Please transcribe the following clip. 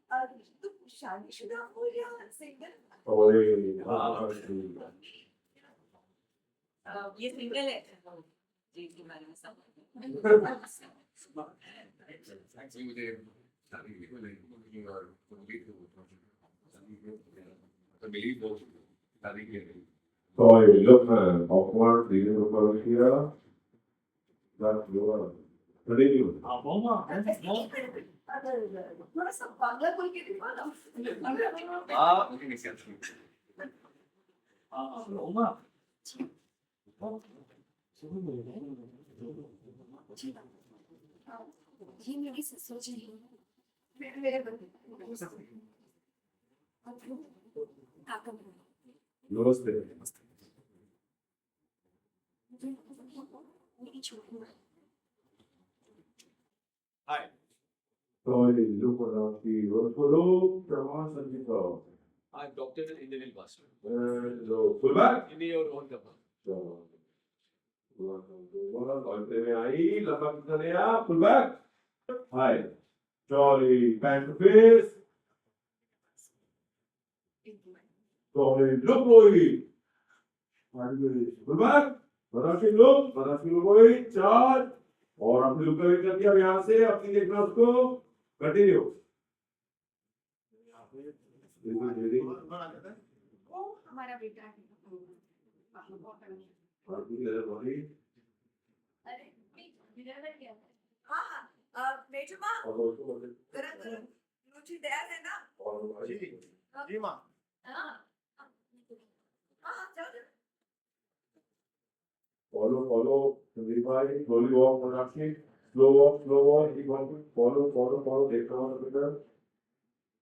तुम शादीशुदा हो या सिंगल? ये सिंगल है जी के बारे में सब Actually, मुझे शादी नहीं और कंप्लीट हो तो मिली वो शादी के लिए So you look awkward, do you look over here? That's your continue. थोड़ा सा बांग्ला बोल के दिखा ना मुझे नहीं समझ ये मेरी ससुर जी हैं मेरे काका Namaste. मेरी छोटी Hi. So you look around the follow Brahma Sanjito. I'm doctor in Indian pastor. So full back. In your own company. So ahí, la pakistanía, full back. Hi. Jolly, back to face. Jolly, look boy. Full back. Marashi look boy, charge. और अपनी look cover कर दिया यहाँ से अपनी देखना उसको continue हमारा बेटा है अरे क्या हाँ बेटा माँ गरम गरम लूची तैयार है ना जी माँ हाँ हाँ चल follow संदीप भाई slowly walk Marashi slow walk keep walking follow देखना होगा बेटा